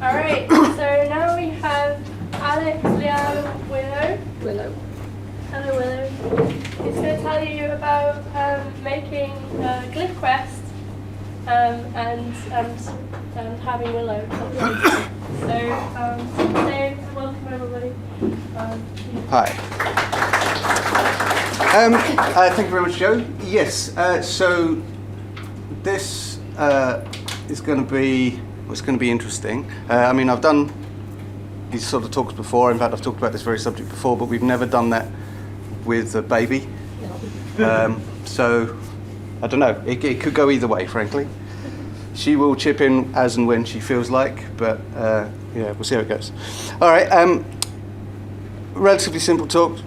Alright, so now we have Alex, Leanne, Willow. Hello Willow. He's going to tell you about making Glyph Quest and having Willow. So, welcome everybody. Hi. Thank you very much, Joe. Yes, so this is going to be interesting. I mean, I've done these sort of talks before. In fact, I've talked about this very subject before, but we've never done that with a baby. So, I don't know. It could go either way, frankly. She will chip in as and when she feels like, but yeah, we'll see how it goes. All right, relatively simple talk.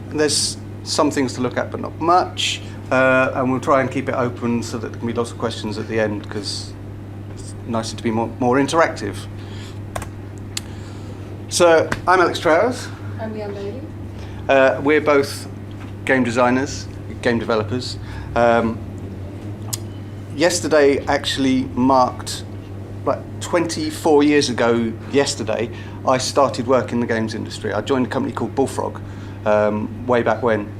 There's some things to look at, but not much. And we'll try and keep it open so that there can be lots of questions at the end, because it's nicer to be more interactive. So, I'm Alex Trowers. I'm Leanne Bayley. We're both game designers, game developers. Yesterday actually marked, like 24 years ago yesterday, I started work in the games industry. I joined a company called Bullfrog way back when.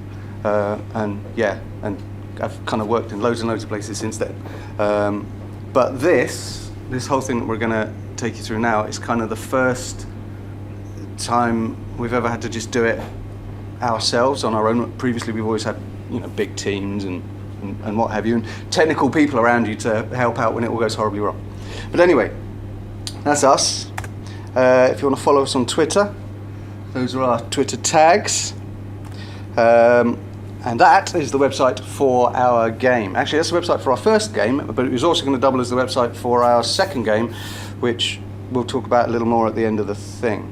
And I've kind of worked in loads and loads of places since then. But this whole thing that we're going to take you through now is kind of the first time we've ever had to just do it ourselves on our own. Previously, we've always had, big teams and what have you, and technical people around you to help out when it all goes horribly wrong. But anyway, that's us. If you want to follow us on Twitter, those are our Twitter tags. And that is the website for our game. Actually, that's the website for our first game, but it was also going to double as the website for our second game, which we'll talk about a little more at the end of the thing.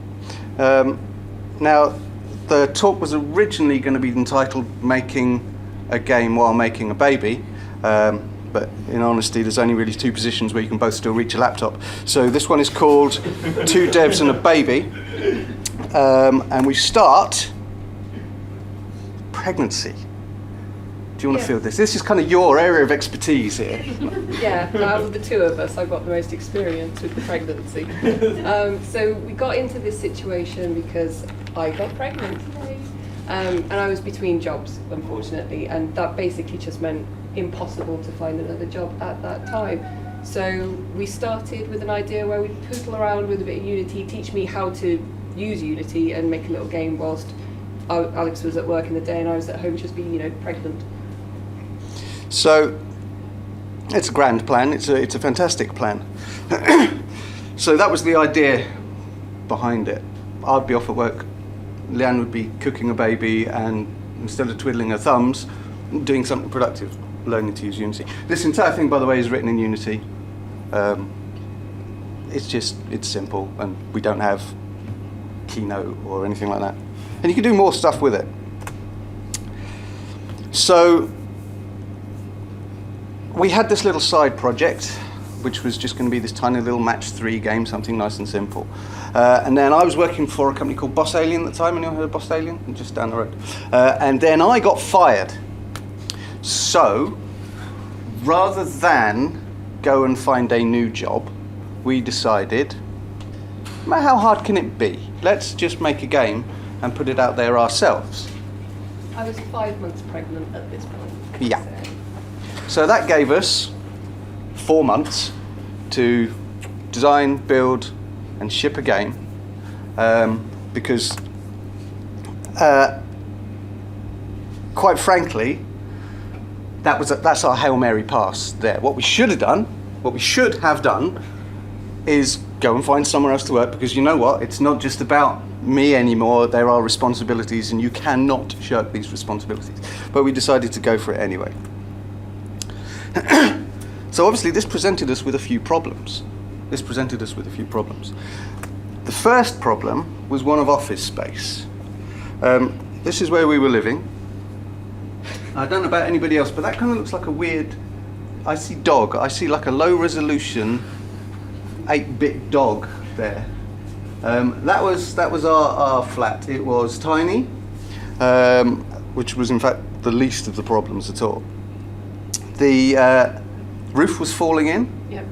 Now, the talk was originally going to be entitled Making a Game While Making a Baby, but in honesty, there's only really two positions where you can both still reach a laptop. So this one is called Two Devs and a Baby, and we start pregnancy. Do you want to feel this? This is kind of your area of expertise here. Yeah, out of the two of us, I've got the most experience with the pregnancy. So we got into this situation because I got pregnant. And I was between jobs, unfortunately, and that basically just meant impossible to find another job at that time. So we started with an idea where we'd poodle around with a bit of Unity, teach me how to use Unity and make a little game whilst Alex was at work in the day and I was at home just being, pregnant. So it's a grand plan. It's a fantastic plan. So that was the idea behind it. I'd be off at work. Leanne would be cooking a baby, and instead of twiddling her thumbs, doing something productive, learning to use Unity. This entire thing, by the way, is written in Unity. It's simple, and we don't have Keynote or anything like that. And you can do more stuff with it. So we had this little side project, which was just going to be this tiny little match 3 game, something nice and simple. And then I was working for a company called Boss Alien at the time. Anyone heard of Boss Alien? Just down the road. And then I got fired. So rather than go and find a new job, we decided, how hard can it be? Let's just make a game and put it out there ourselves. I was 5 months pregnant at this point. Yeah. So that gave us 4 months to design, build, and ship a game, because quite frankly, that's our Hail Mary pass there. What we should have done is go and find somewhere else to work, because you know what? It's not just about me anymore. There are responsibilities, and you cannot shirk these responsibilities. But we decided to go for it anyway. So obviously this presented us with a few problems. The first problem was one of office space. This is where we were living. I don't know about anybody else, but that kind of looks like a weird, I see like a low resolution 8-bit dog there. That was our flat. It was tiny, which was in fact the least of the problems at all. The roof was falling in. Yep.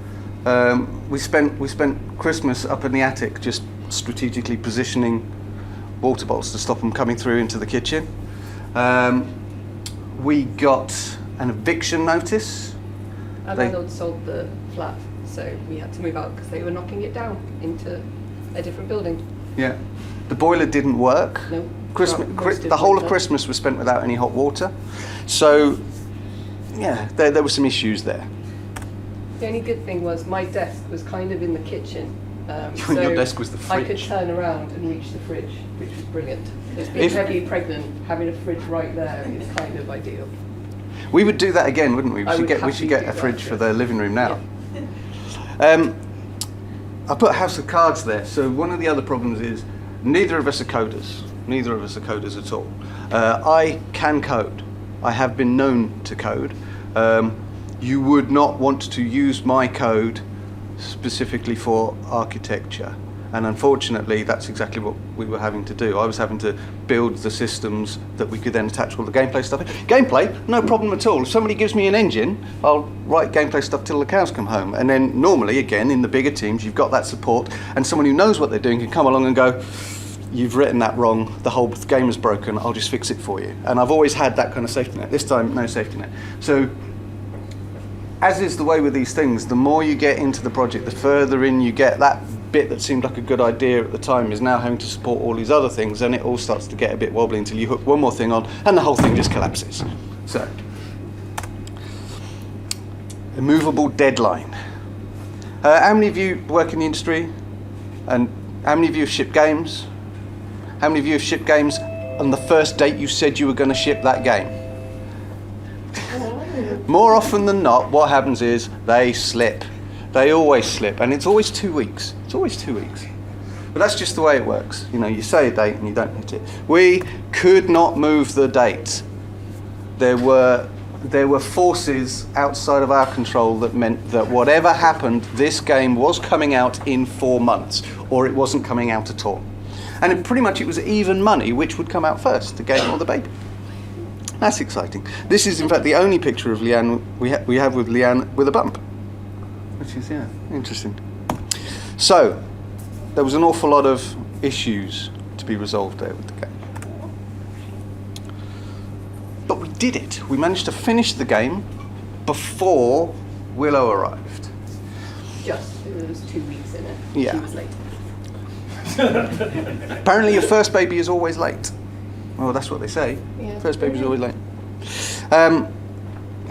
We spent Christmas up in the attic just strategically positioning water bottles to stop them coming through into the kitchen. We got an eviction notice. Our landlord sold the flat, so we had to move out because they were knocking it down into a different building. Yeah. The boiler didn't work. No. The whole of Christmas was spent without any hot water. So, yeah, there were some issues there. The only good thing was my desk was kind of in the kitchen. Your desk was the fridge. I could turn around and reach the fridge, which was brilliant. As being heavily pregnant, having a fridge right there is kind of ideal. We would do that again, wouldn't we? We should get a do fridge that, for yes. the living room now. Yeah. I put a house of cards there. So one of the other problems is neither of us are coders. Neither of us are coders at all. I can code. I have been known to code. You would not want to use my code specifically for architecture. And unfortunately, that's exactly what we were having to do. I was having to build the systems that we could then attach all the gameplay stuff in. Gameplay, no problem at all. If somebody gives me an engine, I'll write gameplay stuff till the cows come home. And then normally, again, in the bigger teams, you've got that support, and someone who knows what they're doing can come along and go, you've written that wrong, the whole game is broken, I'll just fix it for you. And I've always had that kind of safety net. This time, no safety net. So, as is the way with these things, the more you get into the project, the further in you get. That bit that seemed like a good idea at the time is now having to support all these other things, and it all starts to get a bit wobbly until you hook one more thing on and the whole thing just collapses. So, immovable deadline. How many of you work in the industry? And how many of you have shipped games? How many of you have shipped games on the first date you said you were going to ship that game? More often than not, what happens is they slip. They always slip, and it's always 2 weeks. It's always 2 weeks. But that's just the way it works. You know, you say a date and you don't hit it. We could not move the date. There were forces outside of our control that meant that whatever happened, this game was coming out in 4 months, or it wasn't coming out at all. And it was even money which would come out first, the game or the baby. That's exciting. This is, in fact, the only picture of Leanne we have with Leanne with a bump. Which is, yeah, interesting. So, there was an awful lot of issues to be resolved there with the game. But we did it. We managed to finish the game before Willow arrived. Just, there was 2 weeks in it. Yeah. She was late. Apparently your first baby is always late. Well, that's what they say. Yeah. First baby's always late.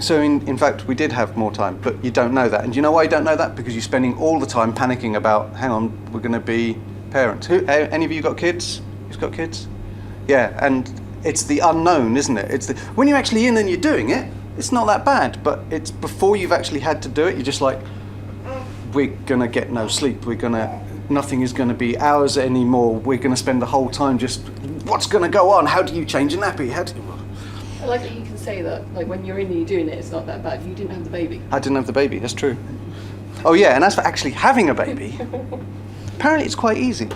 So in fact, we did have more time, but you don't know that. And do you know why you don't know that? Because you're spending all the time panicking about, hang on, we're going to be parents. Any of you got kids? Who's got kids? Yeah, and it's the unknown, isn't it? When you're actually in and you're doing it, it's not that bad. But it's before you've actually had to do it, you're just like, we're going to get no sleep. Nothing is going to be ours anymore. We're going to spend the whole time just, what's going to go on? How do you change a nappy? I like that you can say that, like when you're in and you're doing it, it's not that bad. You didn't have the baby. I didn't have the baby, that's true. Oh yeah, and as for actually having a baby, apparently it's quite easy.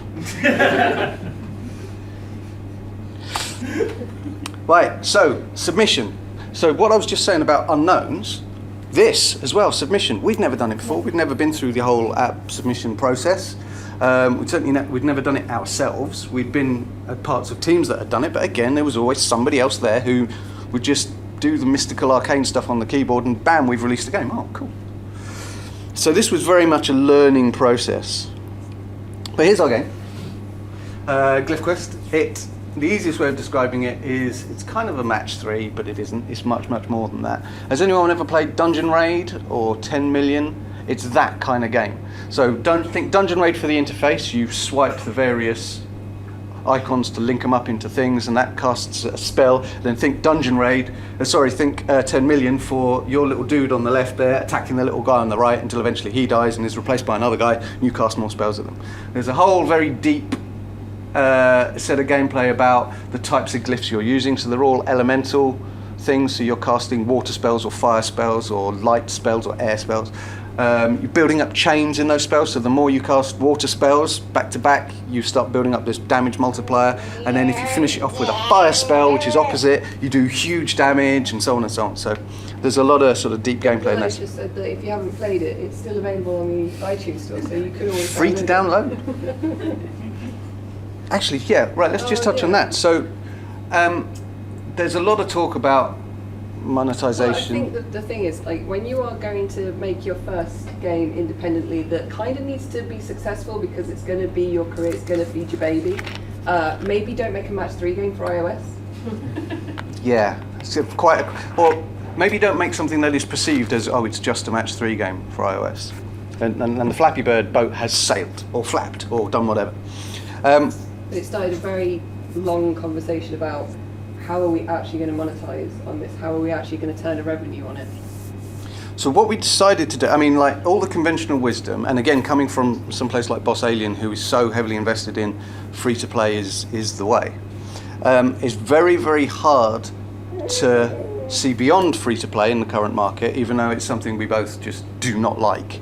Right, so submission. So what I was just saying about unknowns, this as well, submission. We've never done it before. We've never been through the whole app submission process. We'd never done it ourselves. We'd been parts of teams that had done it, but again, there was always somebody else there who would just do the mystical arcane stuff on the keyboard, and bam, we've released the game. Oh, cool. So this was very much a learning process. But here's our game, Glyph Quest. The easiest way of describing it is it's kind of a match 3, but it isn't. It's much, much more than that. Has anyone ever played Dungeon Raid or 10 Million? It's that kind of game. So don't think Dungeon Raid for the interface. You swipe the various icons to link them up into things, and that casts a spell. Then think Dungeon Raid. Think 10 Million for your little dude on the left there attacking the little guy on the right until eventually he dies and is replaced by another guy. And you cast more spells at them. There's a whole very deep set of gameplay about the types of glyphs you're using. So they're all elemental things. So you're casting water spells or fire spells or light spells or air spells. You're building up chains in those spells, so the more you cast water spells back to back, you start building up this damage multiplier, and then if you finish it off with a fire spell, which is opposite, you do huge damage, and so on and so on. So there's a lot of sort of deep gameplay in Willow this. just said that if you haven't played it, it's still available on the iTunes store, so you could always Free to download. Actually, yeah, right, let's just touch on that. So there's a lot of talk about monetization. Well, I think that the thing is, like, when you are going to make your first game independently, that kind of needs to be successful because it's going to be your career, it's going to feed your baby. Maybe don't make a match 3 game for iOS. Yeah, it's or maybe don't make something that is perceived as, oh, it's just a match 3 game for iOS. And the Flappy Bird boat has sailed, or flapped, or done whatever. But it started a very long conversation about how are we actually going to monetize on this? How are we actually going to turn a revenue on it? So what we decided to do, I mean, like all the conventional wisdom, and again, coming from some place like Boss Alien, who is so heavily invested in free-to-play is the way, is very, very hard to see beyond free-to-play in the current market, even though it's something we both just do not like.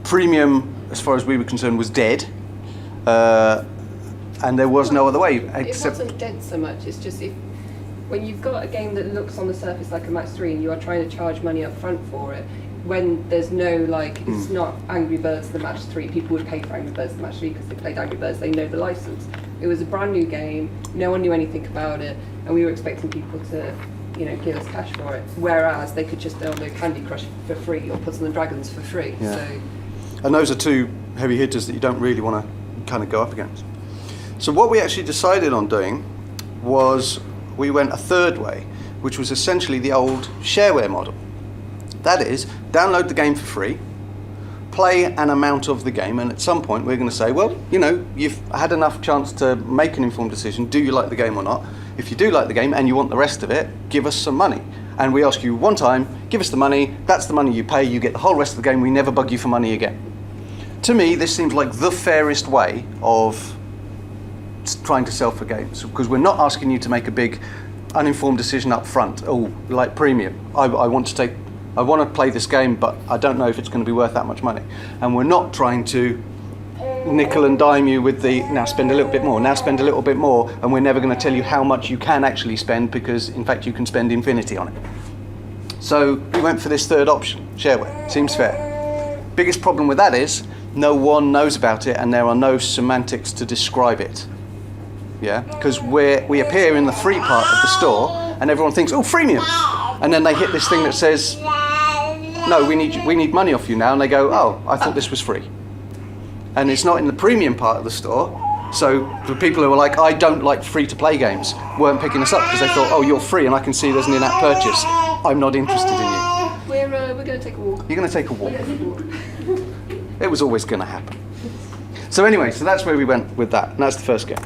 Premium, as far as we were concerned, was dead. And there was no other way except... It wasn't dead so much, it's just when you've got a game that looks on the surface like a match 3 and you are trying to charge money up front for it, when there's no, like, it's not Angry Birds the match 3, people would pay for Angry Birds the match 3 because they played Angry Birds, they know the license. It was a brand new game, no one knew anything about it, and we were expecting people to, you know, give us cash for it, whereas they could just download Candy Crush for free or Puzzle and Dragons for free. Yeah. So, and those are two heavy hitters that you don't really want to kind of go up against. So what we actually decided on doing was we went a third way, which was essentially the old shareware model. That is, download the game for free, play an amount of the game, and at some point we're going to say, well, you know, you've had enough chance to make an informed decision, do you like the game or not? If you do like the game and you want the rest of it, give us some money. And we ask you one time, give us the money, that's the money you pay, you get the whole rest of the game, we never bug you for money again. To me, this seems like the fairest way of trying to sell for games, because we're not asking you to make a big uninformed decision up front. Oh, like Premium, I want to play this game, but I don't know if it's going to be worth that much money. And we're not trying to nickel and dime you with the now spend a little bit more, now spend a little bit more, and we're never going to tell you how much you can actually spend, because in fact you can spend infinity on it. So we went for this third option, shareware. Seems fair. Biggest problem with that is no one knows about it and there are no semantics to describe it. Yeah, because we appear in the free part of the store and everyone thinks, oh, freemium, and then they hit this thing that says, no, we need money off you now, and they go, oh, I thought this was free. And it's not in the premium part of the store, so the people who were like, I don't like free-to-play games, weren't picking us up because they thought, oh, you're free and I can see there's an in-app purchase. I'm not interested in you. we're going to take a walk. You're going to take a walk. It was always going to happen. So anyway, so that's where we went with that, and that's the first game.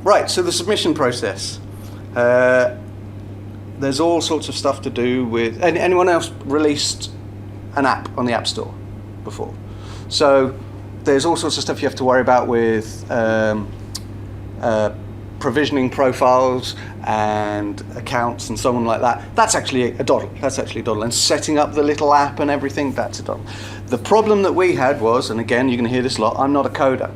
Right, so the submission process. There's all sorts of stuff to do with... Anyone else released an app on the App Store before? So there's all sorts of stuff you have to worry about with provisioning profiles and accounts and so on like that. That's actually a doddle. And setting up the little app and everything, that's a doddle. The problem that we had was, and again, you're going to hear this a lot, I'm not a coder.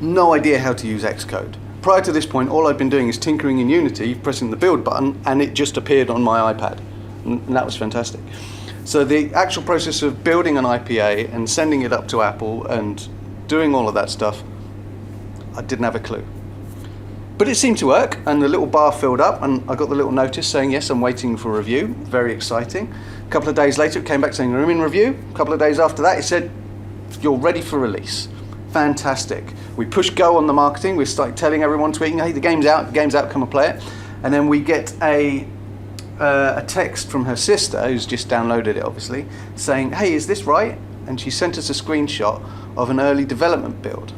No idea how to use Xcode. Prior to this point, all I'd been doing is tinkering in Unity, pressing the build button, and it just appeared on my iPad. And that was fantastic. So the actual process of building an IPA and sending it up to Apple and doing all of that stuff, I didn't have a clue. But it seemed to work, and the little bar filled up, and I got the little notice saying, yes, I'm waiting for review. Very exciting. A couple of days later, it came back saying, I'm in review. A couple of days after that, it said, you're ready for release. Fantastic. We push go on the marketing. We start telling everyone, tweeting, hey, the game's out, come and play it. And then we get a text from her sister, who's just downloaded it, obviously, saying, hey, is this right? And she sent us a screenshot of an early development build.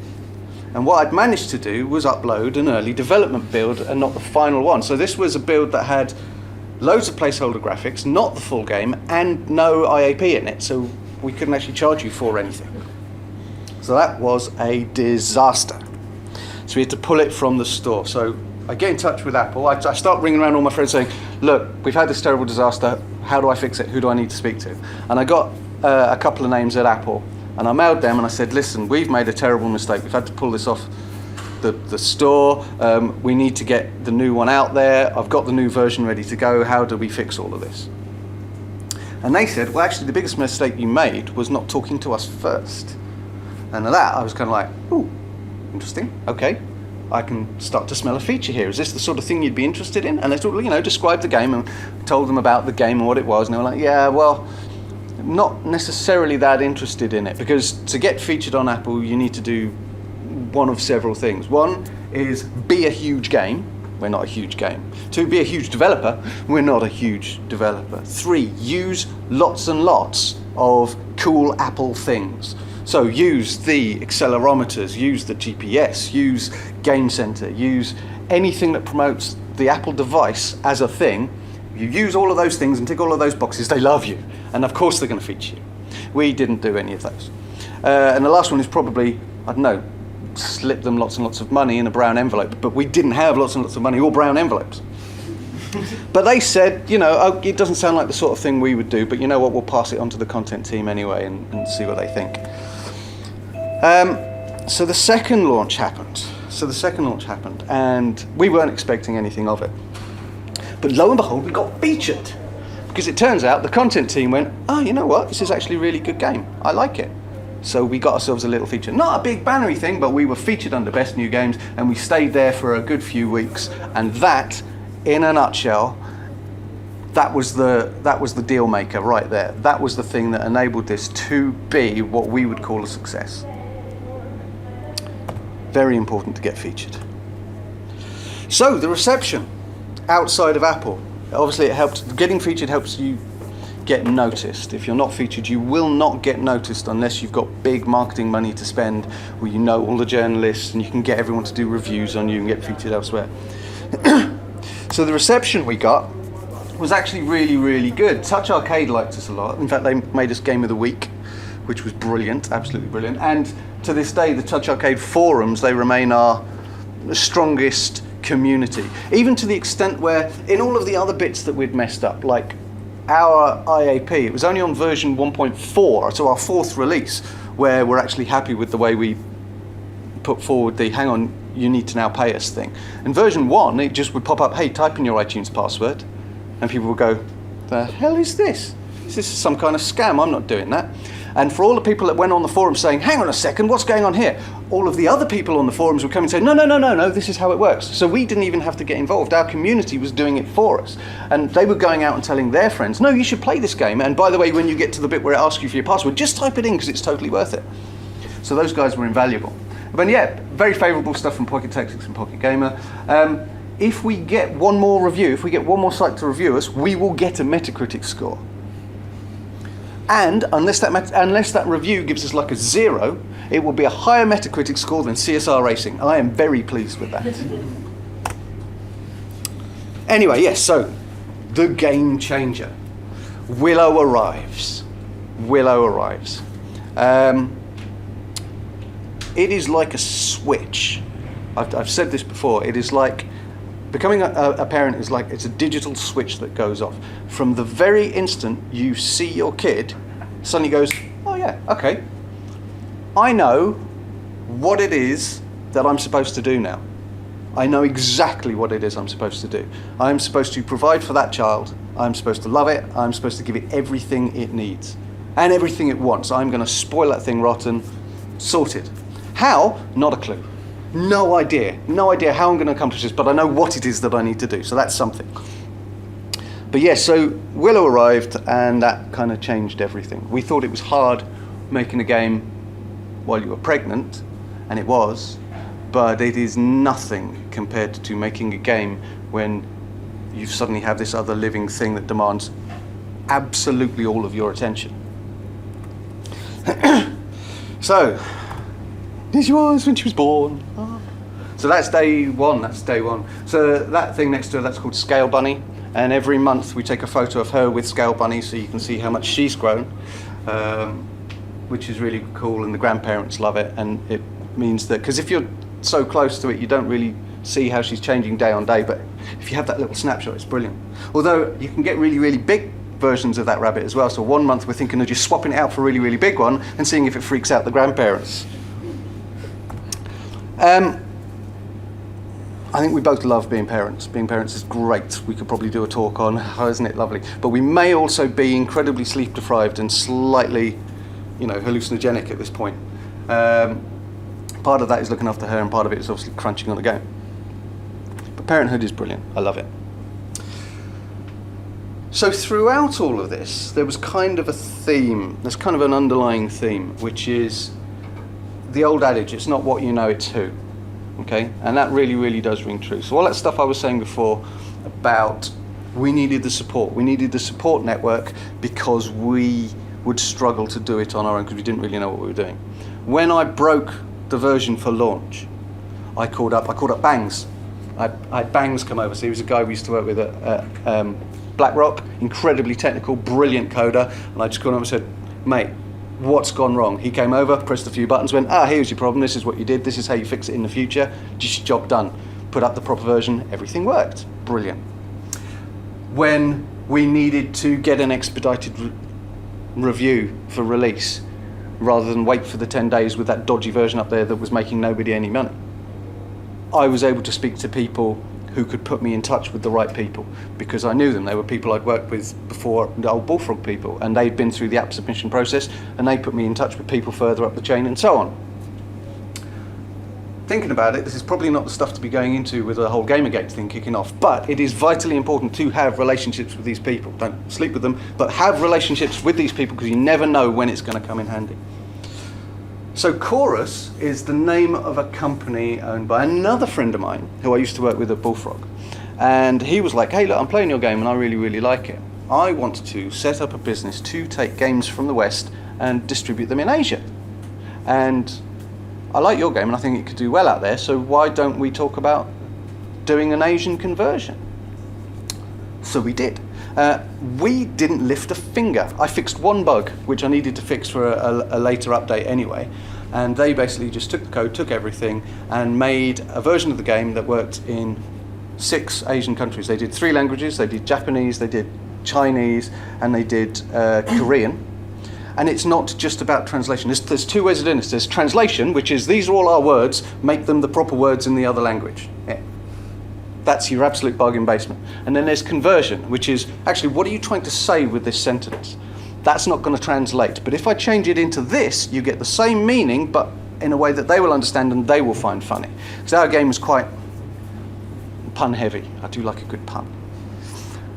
And what I'd managed to do was upload an early development build and not the final one. So this was a build that had loads of placeholder graphics, not the full game, and no IAP in it, so we couldn't actually charge you for anything. So that was a disaster. So we had to pull it from the store. So I get in touch with Apple. I start ringing around all my friends saying, look, we've had this terrible disaster. How do I fix it? Who do I need to speak to? And I got a couple of names at Apple. And I mailed them and I said, listen, we've made a terrible mistake. We've had to pull this off the store. We need to get the new one out there. I've got the new version ready to go. How do we fix all of this? And they said, well, actually, the biggest mistake you made was not talking to us first. And at that, I was kind of like, ooh, interesting. Okay, I can start to smell a feature here. Is this the sort of thing you'd be interested in? And they sort of, described the game and told them about the game and what it was. And they were like, yeah, well, not necessarily that interested in it, because to get featured on Apple, you need to do one of several things. One is be a huge game. We're not a huge game. 2, be a huge developer. We're not a huge developer. 3, use lots and lots of cool Apple things. So use the accelerometers, use the GPS, use Game Center, use anything that promotes the Apple device as a thing. You use all of those things and tick all of those boxes, they love you. And of course they're going to feature you. We didn't do any of those. And the last one is probably, I don't know, slip them lots and lots of money in a brown envelope. But we didn't have lots and lots of money or brown envelopes. But they said, oh, it doesn't sound like the sort of thing we would do, but you know what, we'll pass it on to the content team anyway and see what they think. So the second launch happened. And we weren't expecting anything of it. But lo and behold, we got featured. Because it turns out the content team went, oh, you know what, this is actually a really good game. I like it. So we got ourselves a little feature. Not a big bannery thing, but we were featured under Best New Games, and we stayed there for a good few weeks. And that, in a nutshell, that was the deal maker right there. That was the thing that enabled this to be what we would call a success. Very important to get featured. So the reception outside of Apple. Obviously it helps, getting featured helps you get noticed. If you're not featured, you will not get noticed unless you've got big marketing money to spend, or you know all the journalists and you can get everyone to do reviews on you and get featured elsewhere. So the reception we got was actually really, really good. Touch Arcade liked us a lot. In fact, they made us Game of the Week, which was brilliant, absolutely brilliant. And to this day, the Touch Arcade forums, they remain our strongest community. Even to the extent where, in all of the other bits that we'd messed up, like our IAP, it was only on version 1.4, so our 4th release, where we're actually happy with the way we put forward the, hang on, you need to now pay us thing. In version 1, it just would pop up, hey, type in your iTunes password, and people would go, the hell is this? Is this some kind of scam? I'm not doing that. And for all the people that went on the forum saying, hang on a second, what's going on here? All of the other people on the forums would come and say, no, this is how it works. So we didn't even have to get involved. Our community was doing it for us. And they were going out and telling their friends, no, you should play this game. And by the way, when you get to the bit where it asks you for your password, just type it in because it's totally worth it. So those guys were invaluable. But yeah, very favourable stuff from Pocket Tactics and Pocket Gamer. If we get one more review, if we get one more site to review us, we will get a Metacritic score. And unless that review gives us like a 0, it will be a higher Metacritic score than CSR Racing. I am very pleased with that. Anyway, yes, so the game changer. Willow arrives. It is like a switch. I've said this before. It is like becoming a parent is like it's a digital switch that goes off. From the very instant you see your kid, suddenly goes, oh yeah, okay. I know what it is that I'm supposed to do now. I know exactly what it is I'm supposed to do. I'm supposed to provide for that child. I'm supposed to love it. I'm supposed to give it everything it needs and everything it wants. I'm going to spoil that thing rotten. Sorted. How? Not a clue. No idea how I'm going to accomplish this, but I know what it is that I need to do, so that's something. But yes, so Willow arrived and that kind of changed everything. We thought it was hard making a game while you were pregnant, and it was, but it is nothing compared to making a game when you suddenly have this other living thing that demands absolutely all of your attention. So, here she was when she was born. Oh. So that's day one. So that thing next to her, that's called Scale Bunny. And every month we take a photo of her with Scale Bunny so you can see how much she's grown, which is really cool, and the grandparents love it. And it means that, because if you're so close to it, you don't really see how she's changing day on day. But if you have that little snapshot, it's brilliant. Although you can get really, really big versions of that rabbit as well. So one month we're thinking of just swapping it out for a really, really big one and seeing if it freaks out the grandparents. I think we both love being parents. Being parents is great. We could probably do a talk on how isn't it lovely. But we may also be incredibly sleep deprived and slightly, hallucinogenic at this point. Part of that is looking after her, and part of it is obviously crunching on the game. But parenthood is brilliant. I love it. So throughout all of this, there was kind of a theme. There's kind of an underlying theme, which is the old adage, it's not what you know, it's who. Okay? And that really, really does ring true. So all that stuff I was saying before about we needed the support. We needed the support network because we would struggle to do it on our own because we didn't really know what we were doing. When I broke the version for launch, I called up Bangs. I had Bangs come over. So he was a guy we used to work with at BlackRock, incredibly technical, brilliant coder. And I just called him and said, mate, what's gone wrong? He came over, pressed a few buttons, went, here's your problem, this is what you did, this is how you fix it in the future, just job done. Put up the proper version, everything worked. Brilliant. When we needed to get an expedited review for release, rather than wait for the 10 days with that dodgy version up there that was making nobody any money, I was able to speak to people who could put me in touch with the right people because I knew them. They were people I'd worked with before, the old Bullfrog people, and they'd been through the app submission process, and they put me in touch with people further up the chain and so on. Thinking about it, this is probably not the stuff to be going into with the whole Gamergate thing kicking off, but it is vitally important to have relationships with these people. Don't sleep with them, but have relationships with these people because you never know when it's going to come in handy. So Chorus is the name of a company owned by another friend of mine who I used to work with at Bullfrog. And he was like, hey, look, I'm playing your game and I really, really like it. I want to set up a business to take games from the West and distribute them in Asia. And I like your game and I think it could do well out there, so why don't we talk about doing an Asian conversion? So we did. We didn't lift a finger. I fixed one bug, which I needed to fix for a later update anyway, and they basically just took the code, took everything, and made a version of the game that worked in 6 Asian countries. They did 3 languages, they did Japanese, they did Chinese, and they did Korean. And it's not just about translation. There's 2 ways of doing this. There's translation, which is these are all our words, make them the proper words in the other language. Yeah. That's your absolute bargain basement. And then there's conversion, which is actually what are you trying to say with this sentence? That's not going to translate. But if I change it into this, you get the same meaning, but in a way that they will understand and they will find funny. Because our game is quite pun heavy. I do like a good pun.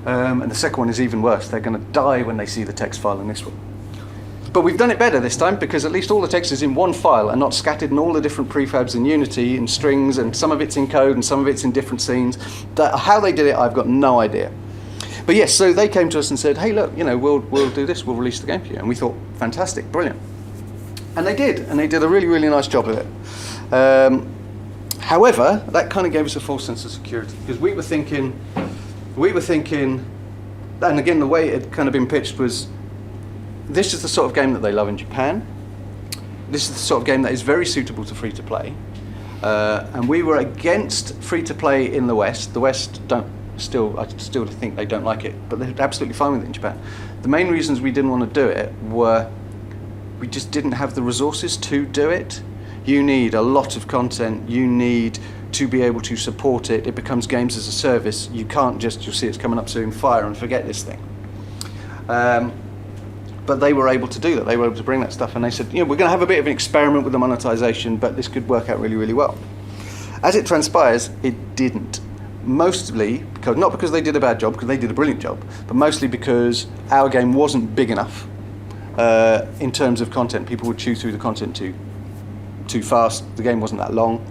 And the second one is even worse. They're going to die when they see the text file in this one. But we've done it better this time because at least all the text is in one file and not scattered in all the different prefabs in Unity and strings, and some of it's in code and some of it's in different scenes. How they did it, I've got no idea. But yes, so they came to us and said, hey, look, we'll do this, we'll release the game for you. And we thought, fantastic, brilliant. And they did a really, really nice job of it. However, that kind of gave us a false sense of security because we were thinking, and again, the way it had kind of been pitched was, this is the sort of game that they love in Japan. This is the sort of game that is very suitable to free-to-play. And we were against free-to-play in the West. The West I still think they don't like it, but they're absolutely fine with it in Japan. The main reasons we didn't want to do it were we just didn't have the resources to do it. You need a lot of content. You need to be able to support it. It becomes games as a service. You can't just, you'll see it's coming up soon, fire and forget this thing. But they were able to do that. They were able to bring that stuff, and they said, we're going to have a bit of an experiment with the monetization, but this could work out really, really well. As it transpires, it didn't. Mostly because, not because they did a bad job, because they did a brilliant job, but mostly because our game wasn't big enough in terms of content. People would chew through the content too fast. The game wasn't that long,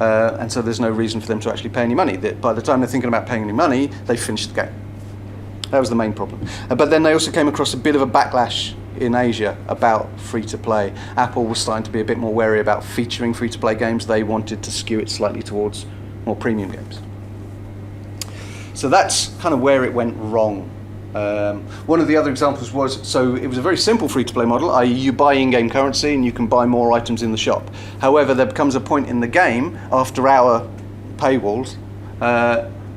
and so there's no reason for them to actually pay any money. By the time they're thinking about paying any money, they've finished the game. That was the main problem. But then they also came across a bit of a backlash in Asia about free-to-play. Apple was starting to be a bit more wary about featuring free-to-play games. They wanted to skew it slightly towards more premium games. So that's kind of where it went wrong. One of the other examples was, so it was a very simple free-to-play model, i.e. you buy in-game currency and you can buy more items in the shop. However, there becomes a point in the game, after our paywalls,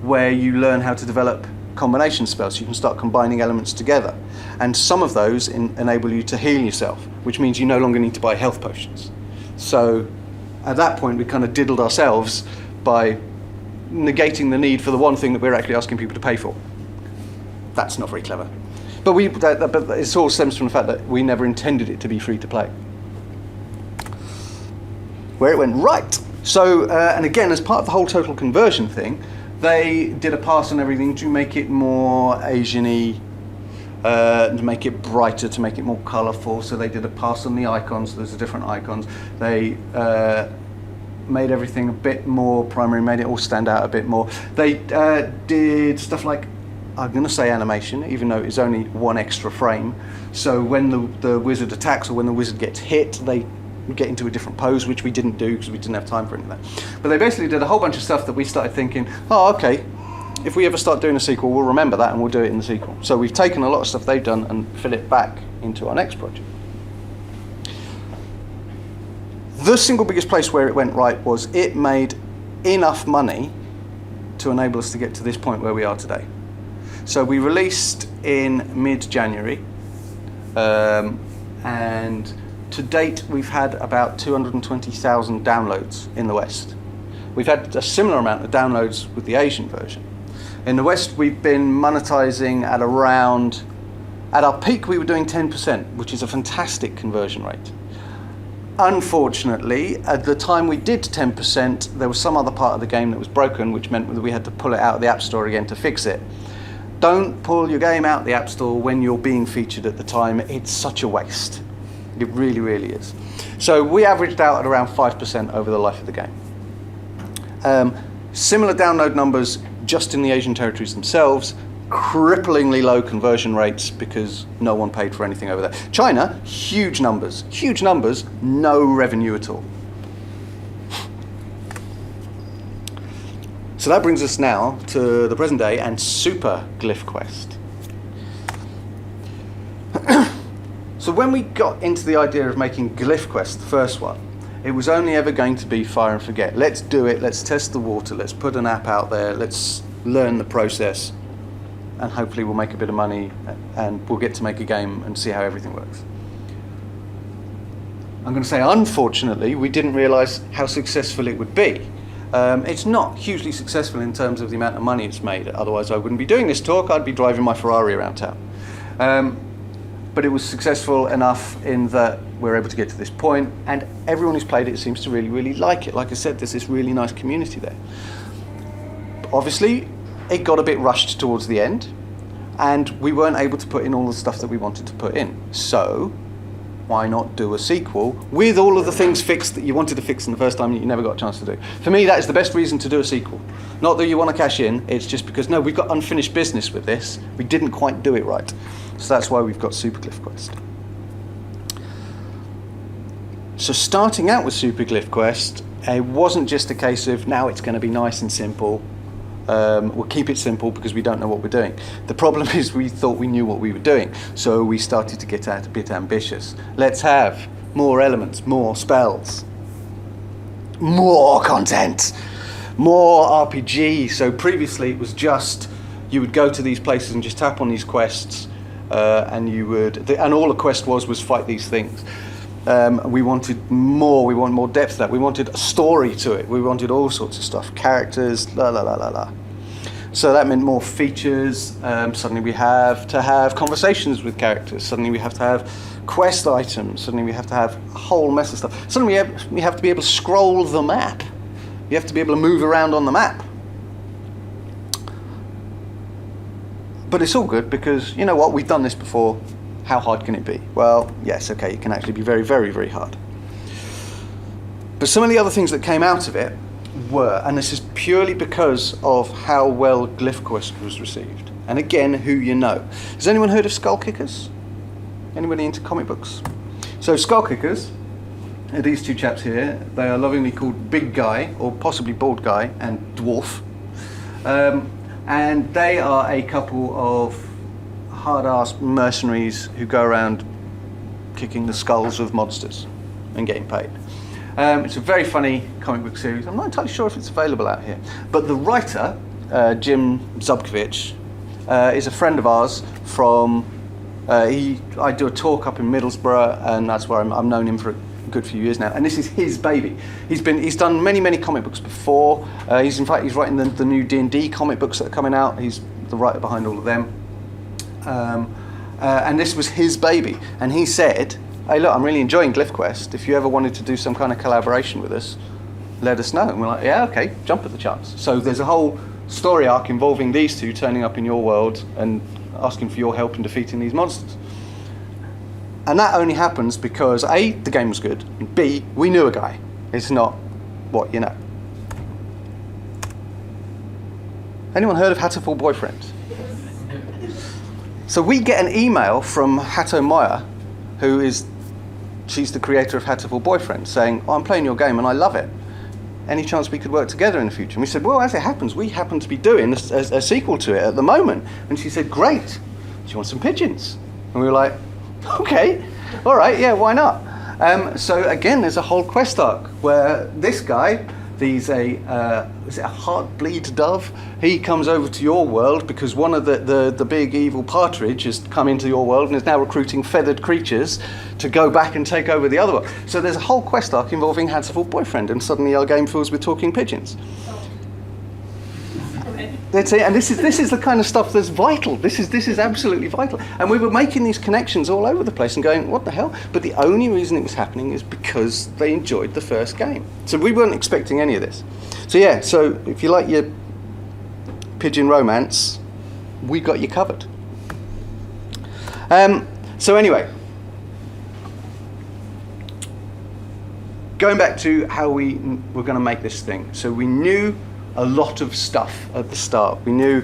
where you learn how to develop combination spells. You can start combining elements together, and some of those enable you to heal yourself, which means you no longer need to buy health potions. So at that point we kind of diddled ourselves by negating the need for the one thing that we're actually asking people to pay for. That's not very clever. But it all stems from the fact that we never intended it to be free to play. Where it went right. So, and again, as part of the whole total conversion thing, they did a pass on everything to make it more Asian-y, to make it brighter, to make it more colourful. So they did a pass on the icons. There's different icons. They made everything a bit more primary, made it all stand out a bit more. They did stuff like, I'm going to say animation, even though it's only one extra frame. So when the wizard attacks or when the wizard gets hit, they get into a different pose, which we didn't do because we didn't have time for any of that. But they basically did a whole bunch of stuff that we started thinking, oh, okay, if we ever start doing a sequel, we'll remember that and we'll do it in the sequel. So we've taken a lot of stuff they've done and fill it back into our next project. The single biggest place where it went right was it made enough money to enable us to get to this point where we are today. So we released in mid-January, and to date we've had about 220,000 downloads in the West. We've had a similar amount of downloads with the Asian version. In the West we've been monetizing at around, at our peak we were doing 10%, which is a fantastic conversion rate. Unfortunately, at the time we did 10%, there was some other part of the game that was broken, which meant that we had to pull it out of the App Store again to fix it. Don't pull your game out of the App Store when you're being featured at the time. It's such a waste. It really, really is. So we averaged out at around 5% over the life of the game. Similar download numbers just in the Asian territories themselves, cripplingly low conversion rates because no one paid for anything over there. China, huge numbers, no revenue at all. So that brings us now to the present day and Super Glyph Quest. So when we got into the idea of making Glyph Quest, the first one, it was only ever going to be fire and forget. Let's do it, let's test the water, let's put an app out there, let's learn the process, and hopefully we'll make a bit of money and we'll get to make a game and see how everything works. I'm going to say, unfortunately, we didn't realise how successful it would be. It's not hugely successful in terms of the amount of money it's made, otherwise I wouldn't be doing this talk, I'd be driving my Ferrari around town. But it was successful enough in that we're able to get to this point, and everyone who's played it seems to really, really like it. Like I said, there's this really nice community there. But obviously, it got a bit rushed towards the end, and we weren't able to put in all the stuff that we wanted to put in. So, why not do a sequel with all of the things fixed that you wanted to fix in the first time that you never got a chance to do? For me, that is the best reason to do a sequel. Not that you want to cash in, it's just because, no, we've got unfinished business with this. We didn't quite do it right. So that's why we've got Super Glyph Quest. So starting out with Super Glyph Quest, it wasn't just a case of now it's going to be nice and simple. We'll keep it simple because we don't know what we're doing. The problem is we thought we knew what we were doing, so we started to get a bit ambitious. Let's have more elements, more spells, more content, more RPG. So previously it was just, you would go to these places and just tap on these quests, and you would, and all the quest was fight these things. We wanted more, we wanted more depth to that, we wanted a story to it, we wanted all sorts of stuff, characters, la la la la la. So that meant more features. Suddenly we have to have conversations with characters, suddenly we have to have quest items, suddenly we have to have a whole mess of stuff. Suddenly we have to be able to scroll the map, you have to be able to move around on the map. But it's all good because, you know what, we've done this before. How hard can it be? Well, yes, okay, it can actually be very, very, very hard. But some of the other things that came out of it were, and this is purely because of how well Glyph Quest was received. And again, who you know. Has anyone heard of Skull Kickers? Anybody into comic books? So Skull Kickers are these two chaps here. They are lovingly called Big Guy, or possibly Bald Guy, and Dwarf. And they are a couple of hard-ass mercenaries who go around kicking the skulls of monsters and getting paid. It's a very funny comic book series. I'm not entirely sure if it's available out here. But the writer, Jim Zubkovich, is a friend of ours from... I do a talk up in Middlesbrough, and that's where I've known him for good few years now, and this is his baby. He's done many comic books before. He's writing the new D&D comic books that are coming out. He's the writer behind all of them. And this was his baby, and he said, "Hey, look, I'm really enjoying Glyph Quest. If you ever wanted to do some kind of collaboration with us, let us know." And we're like, "Yeah, okay, jump at the chance." So there's a whole story arc involving these two turning up in your world and asking for your help in defeating these monsters. And that only happens because A, the game was good, and B, we knew a guy. It's not what you know. Anyone heard of Hatterful Boyfriend? So we get an email from Hatto Meyer, she's the creator of Hatterful Boyfriend, saying, "Oh, I'm playing your game and I love it. Any chance we could work together in the future?" And we said, "Well, as it happens, we happen to be doing a sequel to it at the moment." And she said, "Great. Do you want some pigeons?" And we were like, "Okay, all right, yeah, why not?" So again, there's a whole quest arc where this guy, is it a heartbleed dove? He comes over to your world because one of the big evil partridge has come into your world and is now recruiting feathered creatures to go back and take over the other one. So there's a whole quest arc involving Hatterful Boyfriend, and suddenly our game fills with talking pigeons. That's it, and this is the kind of stuff that's vital. This is absolutely vital. And we were making these connections all over the place and going, what the hell? But the only reason it was happening is because they enjoyed the first game. So we weren't expecting any of this. So yeah, so if you like your pigeon romance, we got you covered. So anyway, going back to how we were going to make this thing. So we knew a lot of stuff at the start. We knew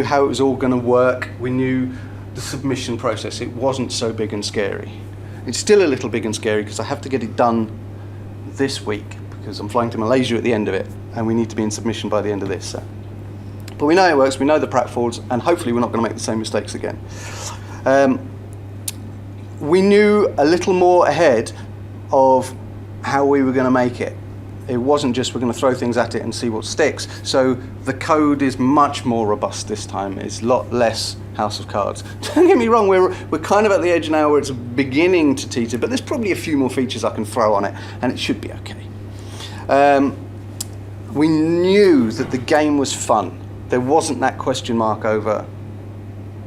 how it was all going to work. We knew the submission process. It wasn't so big and scary. It's still a little big and scary because I have to get it done this week because I'm flying to Malaysia at the end of it, and we need to be in submission by the end of this. So. But we know it works. We know the pratfalls, and hopefully we're not going to make the same mistakes again. We knew a little more ahead of how we were going to make it. It wasn't just we're going to throw things at it and see what sticks. So the code is much more robust this time. It's a lot less House of Cards. Don't get me wrong, we're kind of at the edge now where it's beginning to teeter, but there's probably a few more features I can throw on it, and it should be okay. We knew that the game was fun. There wasn't that question mark over,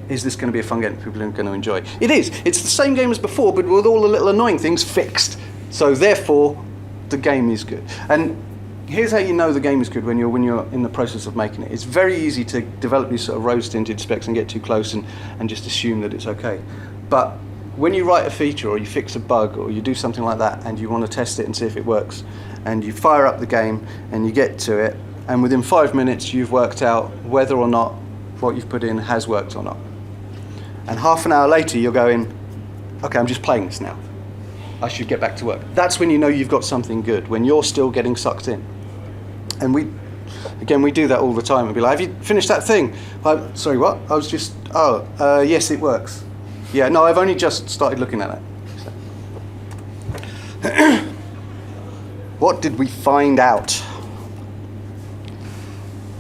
is this going to be a fun game that people are going to enjoy? It is. It's the same game as before, but with all the little annoying things fixed. So therefore, the game is good. And here's how you know the game is good when you're in the process of making it. It's very easy to develop these sort of rose-tinted specs and get too close and just assume that it's okay. But when you write a feature or you fix a bug or you do something like that and you want to test it and see if it works, and you fire up the game and you get to it, and within 5 minutes you've worked out whether or not what you've put in has worked or not. And half an hour later you're going, okay, I'm just playing this now. I should get back to work. That's when you know you've got something good, when you're still getting sucked in. And we do that all the time. We'll be like, have you finished that thing? Sorry, what? I was just, yes, it works. Yeah, no, I've only just started looking at it. What did we find out?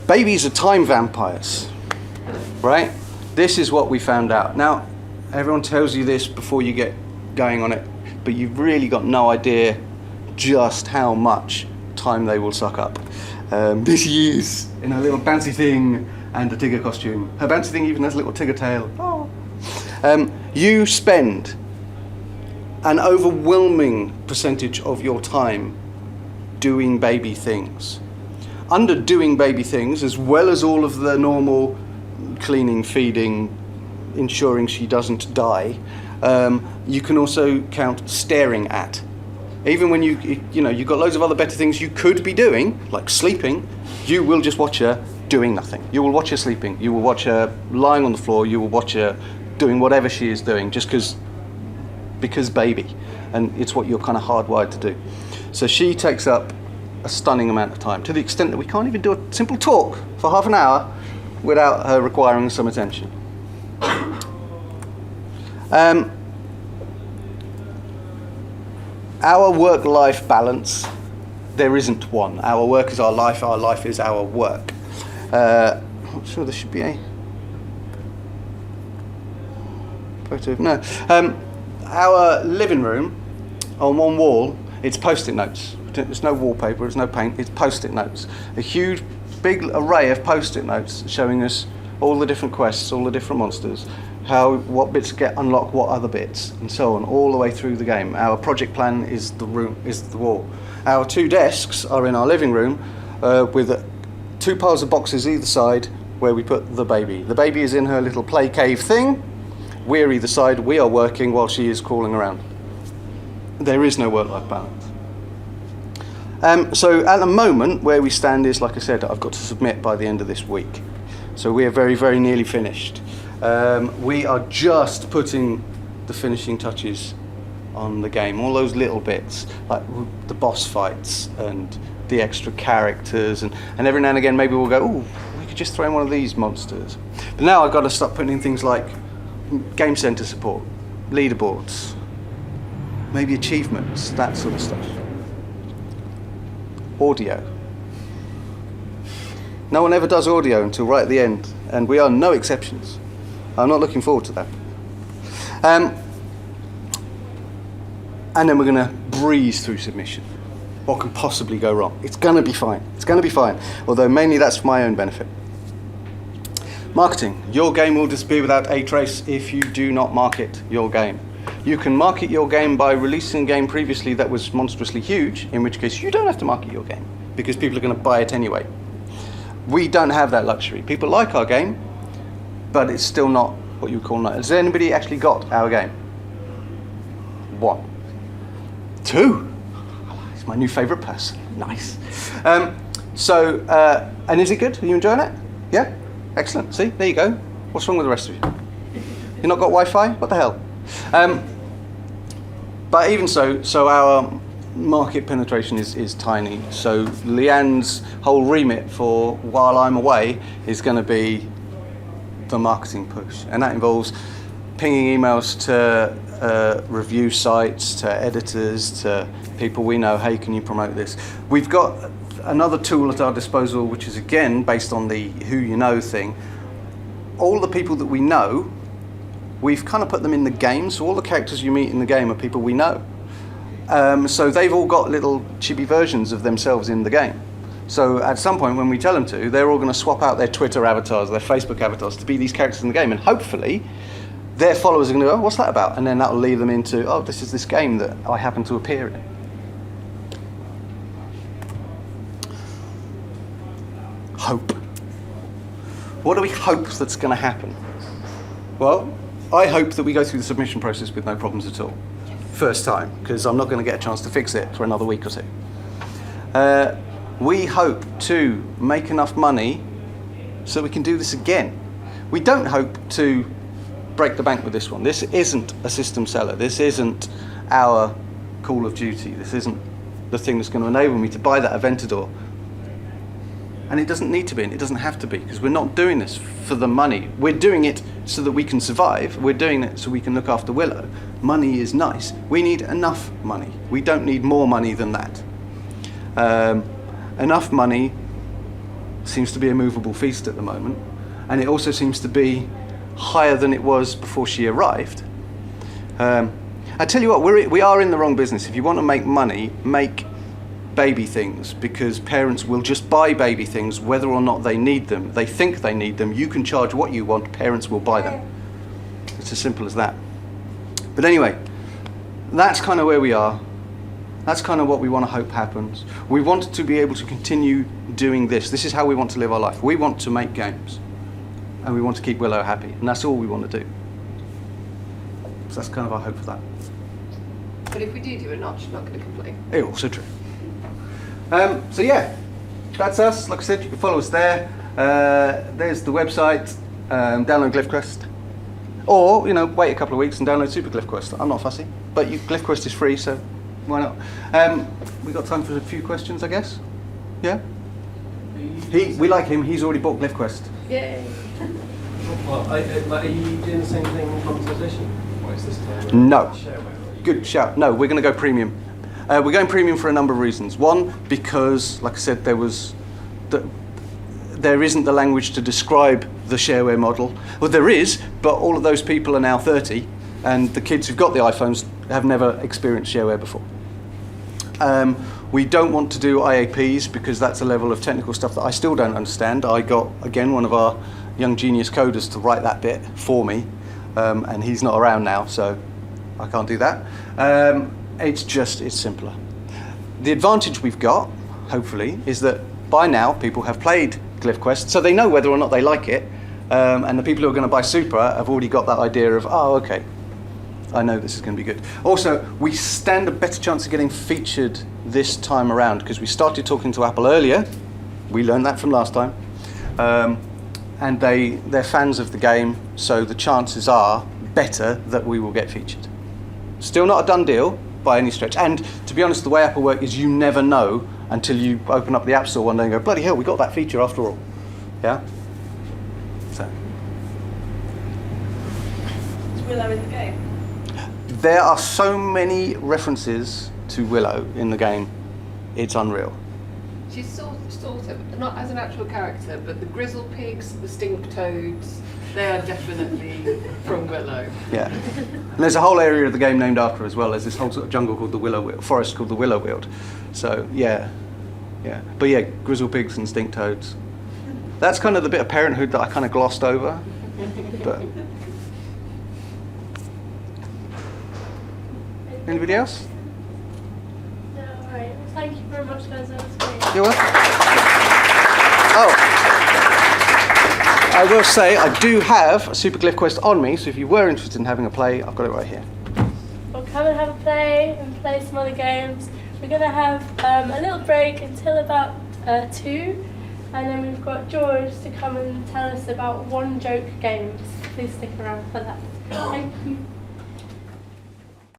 Babies are time vampires, right? This is what we found out. Now, everyone tells you this before you get going on it, but you've really got no idea just how much time they will suck up. This is in a little bouncy thing and a Tigger costume. Her bouncy thing even has a little Tigger tail. Oh. You spend an overwhelming percentage of your time doing baby things. Under doing baby things, as well as all of the normal cleaning, feeding, ensuring she doesn't die, you can also count staring at. Even when you've got loads of other better things you could be doing, like sleeping, you will just watch her doing nothing. You will watch her sleeping. You will watch her lying on the floor. You will watch her doing whatever she is doing, just because baby, and it's what you're kind of hardwired to do. So she takes up a stunning amount of time, to the extent that we can't even do a simple talk for half an hour without her requiring some attention. Our work-life balance, there isn't one. Our work is our life is our work. I'm not sure there should be a photo. No. Our living room, on one wall, It's post-it notes. There's no wallpaper, there's no paint, it's post-it notes. A huge, big array of post-it notes showing us all the different quests, all the different monsters, what bits get unlocked, what other bits, and so on, all the way through the game. Our project plan is the wall. Our 2 desks are in our living room with 2 piles of boxes either side where we put the baby. The baby is in her little play cave thing. We're either side, we are working while she is crawling around. There is no work-life balance. So at the moment, where we stand is, like I said, I've got to submit by the end of this week. So we are very, very nearly finished. We are just putting the finishing touches on the game. All those little bits, like the boss fights and the extra characters, and every now and again maybe we'll go, ooh, we could just throw in one of these monsters. But now I've got to start putting in things like game center support, leaderboards, maybe achievements, that sort of stuff. Audio. No one ever does audio until right at the end, and we are no exceptions. I'm not looking forward to that. And then we're going to breeze through submission. What can possibly go wrong? It's going to be fine. It's going to be fine. Although mainly that's for my own benefit. Marketing. Your game will disappear without a trace if you do not market your game. You can market your game by releasing a game previously that was monstrously huge, in which case you don't have to market your game because people are going to buy it anyway. We don't have that luxury. People like our game, but it's still not what you call nice. Has anybody actually got our game? 1. 2. It's my new favourite person. Nice. And is it good? Are you enjoying it? Yeah? Excellent. See, there you go. What's wrong with the rest of you? You not got Wi-Fi? What the hell? But even so our market penetration is tiny. So Leanne's whole remit for while I'm away is going to be the marketing push, and that involves pinging emails to review sites, to editors, to people we know. Hey, can you promote this? We've got another tool at our disposal, which is again based on the who you know thing. All the people that we know, we've kind of put them in the game, so all the characters you meet in the game are people we know. So they've all got little chibi versions of themselves in the game. So at some point when we tell them to, they're all going to swap out their Twitter avatars, their Facebook avatars to be these characters in the game, and hopefully their followers are going to go, oh, what's that about? And then that'll lead them into, oh, this is this game that I happen to appear in. Hope. What do we hope that's going to happen? Well, I hope that we go through the submission process with no problems at all. First time, because I'm not going to get a chance to fix it for another week or so. We hope to make enough money so we can do this again. We don't hope to break the bank with this one. This isn't a system seller. This isn't our Call of Duty. This isn't the thing that's going to enable me to buy that Aventador. And it doesn't need to be, and it doesn't have to be, because we're not doing this for the money. We're doing it so that we can survive. We're doing it so we can look after Willow. Money is nice. We need enough money. We don't need more money than that. Enough money seems to be a movable feast at the moment, and it also seems to be higher than it was before she arrived. I tell you what, we are in the wrong business. If you want to make money, make baby things, because parents will just buy baby things whether or not they need them. They think they need them. You can charge what you want, parents will buy them. It's as simple as that. But anyway, that's kind of where we are. That's kind of what we want to hope happens. We want to be able to continue doing this. This is how we want to live our life. We want to make games, and we want to keep Willow happy, and that's all we want to do. So that's kind of our hope for that. But if we do it, not going to complain. It's also true. So yeah, that's us. Like I said, you can follow us there. There's the website. Download Glyph Quest, or wait a couple of weeks and download Super Glyph Quest. I'm not fussy, but Glyph Quest is free, so why not? We got time for a few questions, I guess. Yeah. We like him. He's already bought Glyph Quest. Yay. Well, are you doing the same thing with compensation? Or is this time? No. Good shout. No, we're going to go premium. We're going premium for a number of reasons. One, because, like I said, there isn't the language to describe the shareware model. Well, there is, but all of those people are now 30, and the kids who've got the iPhones have never experienced shareware before. We don't want to do IAPs because that's a level of technical stuff that I still don't understand. I got, again, one of our young genius coders to write that bit for me, and he's not around now, so I can't do that. It's simpler. The advantage we've got, hopefully, is that by now people have played Glyph Quest, so they know whether or not they like it, and the people who are going to buy Super have already got that idea of, oh, okay, I know this is going to be good. Also, we stand a better chance of getting featured this time around because we started talking to Apple earlier. We learned that from last time. And they're fans of the game, so the chances are better that we will get featured. Still not a done deal by any stretch. And to be honest, the way Apple work is you never know until you open up the App Store one day and go, bloody hell, we got that feature after all. Yeah? So. Is Willow in the game? There are so many references to Willow in the game, it's unreal. She's sort of, not as an actual character, but the grizzle pigs, the stink toads, they are definitely from Willow. Yeah. And there's a whole area of the game named after her as well. There's this whole sort of jungle called the Willow, forest called the Willow Weald. So, yeah. But yeah, grizzle pigs and stink toads. That's kind of the bit of parenthood that I kind of glossed over. But anybody else? No, all right. Well, thank you very much, guys. That was great. You're welcome. Oh, I will say I do have a Super Glyph Quest on me, so if you were interested in having a play, I've got it right here. We'll come and have a play and play some other games. We're going to have a little break until about 2, and then we've got George to come and tell us about one joke games. Please stick around for that. Thank you.